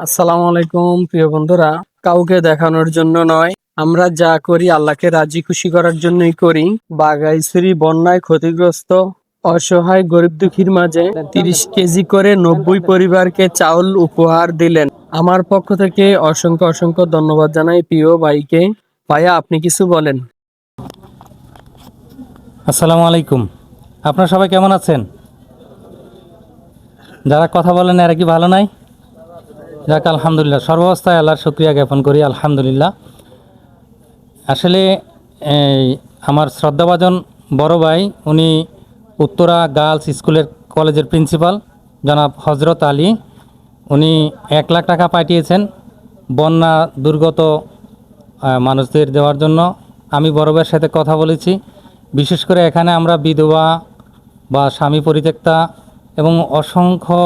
আসসালামু আলাইকুম প্রিয় বন্ধুরা, কাউকে দেখানোর জন্য নয়, আমরা যা করি আল্লাহকে রাজি খুশি করার জন্যই করি। বাঘাইছড়ি বন্যায় ক্ষতিগ্রস্ত অসহায় গরিব দুঃখীর মাঝে 30 কেজি করে 90 পরিবারকে চাউল উপহার দিলেন। আমার পক্ষ থেকে অসংখ্য অসংখ্য ধন্যবাদ জানাই প্রিয় ভাইকে। ভাইয়া, আপনি কিছু বলেন। আসসালামু আলাইকুম। আপনারা সবাই কেমন আছেন? যারা কথা বলেন এরা কি ভালো নাই? যাক, আলহামদুলিল্লাহ, সর্বাবস্থায় আল্লাহর শুকরিয়া জ্ঞাপন করি, আলহামদুলিল্লাহ। আসলে এই আমার শ্রদ্ধাভাজন বড় ভাই, উনি উত্তরা গার্লস স্কুলের কলেজের প্রিন্সিপাল জনাব হজরত আলী, উনি 1 লাখ টাকা পাঠিয়েছেন বন্যা দুর্গত মানুষদের দেওয়ার জন্য। আমি বড় ভাইয়ের সাথে কথা বলেছি। বিশেষ করে এখানে আমরা বিধবা বা স্বামী পরিত্যক্তা এবং অসংখ্য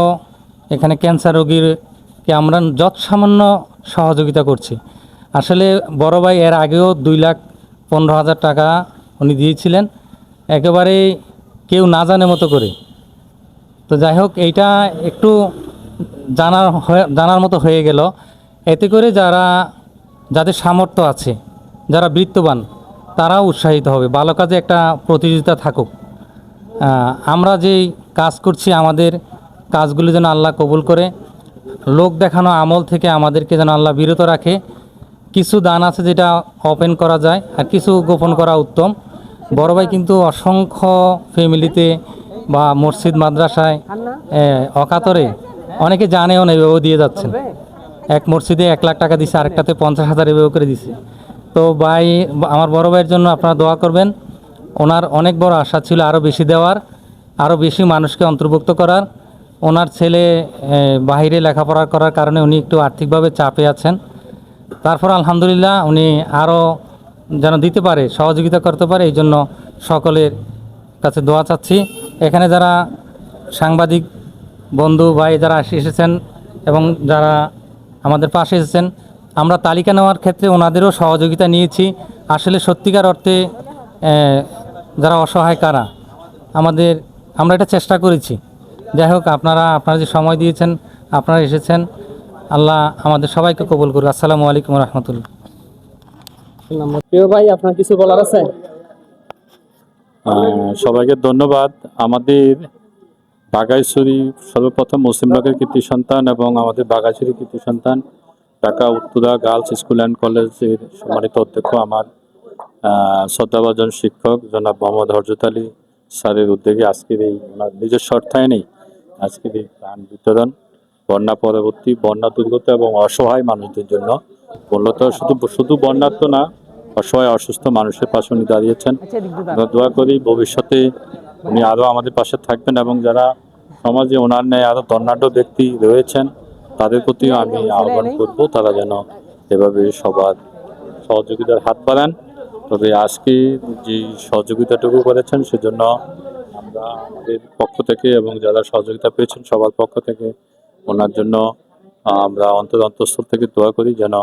এখানে ক্যান্সার রোগীরকে আমরা যৎসামান্য সহযোগিতা করছি। আসলে বড় ভাই এর আগেও 2,15,000 টাকা উনি দিয়েছিলেন, একেবারে কেউ না জানে মতো করে। তো যাই হোক, এইটা একটু জানার মতো হয়ে গেল। এতে করে যাদের সামর্থ্য আছে, যারা বিত্তবান, তারাও উৎসাহিত হবে। ভালো কাজে একটা প্রতিযোগিতা থাকুক। আমরা যেই কাজ করছি, আমাদের কাজগুলি যেন আল্লাহ কবুল করে। লোক দেখানো আমল থেকে আমাদেরকে যেন আল্লাহ বিরত রাখে। কিছু দান আছে যেটা ওপেন করা যায়, আর কিছু গোপন করা উত্তম। বড় ভাই কিন্তু অসংখ্য ফ্যামিলিতে বা মসজিদ মাদ্রাসায় অকাতরে, অনেকে জানেও না, এভাবেও দিয়ে যাচ্ছেন। এক মসজিদে 1 লাখ টাকা দিছে, আরেকটাতে 50,000 এভাবে করে দিছে। তো ভাই, আমার বড় ভাইয়ের জন্য আপনারা দোয়া করবেন। ওনার অনেক বড় আশা ছিল আরও বেশি দেওয়ার, আরও বেশি মানুষকে অন্তর্ভুক্ত করার। ওনার ছেলে বাইরে লেখাপড়া করার কারণে উনি একটু আর্থিকভাবে চাপে আছেন। তারপর আলহামদুলিল্লাহ উনি আরও যেন দিতে পারে, সহযোগিতা করতে পারে, এই জন্য সকলের কাছে দোয়া চাচ্ছি। এখানে যারা সাংবাদিক বন্ধু ভাই যারা এসেছেন এবং যারা আমাদের পাশে এসেছেন, আমরা তালিকা নেওয়ার ক্ষেত্রে ওনাদেরও সহযোগিতা নিয়েছি। আসলে সত্যিকার অর্থে যারা অসহায় কারা, আমরা এটা চেষ্টা করেছি। যাই হোক, আপনারা যে সময় দিয়েছেন, আপনারা এসেছেন, আল্লাহ আমাদের সবাইকে কবুল করুন। আসসালামু আলাইকুম রহমতুল্লাহ। প্রিয় ভাই, আপনার কিছু বলার আছে? সবাইকে ধন্যবাদ। আমাদের বাঘাইছড়ি সর্বপ্রথম মুসলিম লীগের কৃতি সন্তান এবং আমাদের বাঘাইছড়ি কৃতি সন্তান Dhaka Uttara girls school and কলেজের সম্মানিত অধ্যক্ষ, আমার শ্রদ্ধাভাজন শিক্ষক জনাব মোহাম্মদ হরজত আলী স্যারের উদ্যোগে আজকের এই নিজস্ব অর্থায়নেই আজকের এই ত্রাণ বিতরণ বন্যা পরবর্তী, বন্যা দুর্গত এবং অসহায় মানুষদের জন্য। মূলত শুধু বন্যার তো না, অসহায় অসুস্থ মানুষের পাশে উনি দাঁড়িয়েছেন। আমরা দোয়া করি ভবিষ্যতে উনি আরও আমাদের পাশে থাকবেন, এবং যারা সমাজে ওনার ন্যায় আরও ধনাঢ্য ব্যক্তি রয়েছেন তাদের প্রতিও আমি আহ্বান করব, তারা যেন এভাবে সবার সহযোগিতার হাত বাড়ান। তবে আজকে যে সহযোগিতাটুকু করেছেন সেজন্য আমরা আমাদের পক্ষ থেকে এবং যারা সহযোগিতা পেয়েছেন সবার পক্ষ থেকে ওনার জন্য আমরা অন্তঃস্থল থেকে দোয়া করি যেন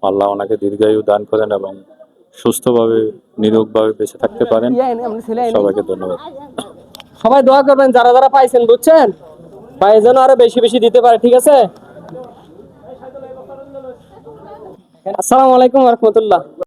আল্লাহ ওনাকে দীর্ঘায়ু দান করেন এবং সুস্থভাবে নিরোগভাবে বেঁচে থাকতে পারেন। সবাইকে ধন্যবাদ। সবাই দোয়া করবেন যারা যারা পাইছেন, বুঝছেন? ভাই যেন আরো বেশি বেশি দিতে পারে, ঠিক আছে? আসসালামু আলাইকুম রহমতুল্লাহ।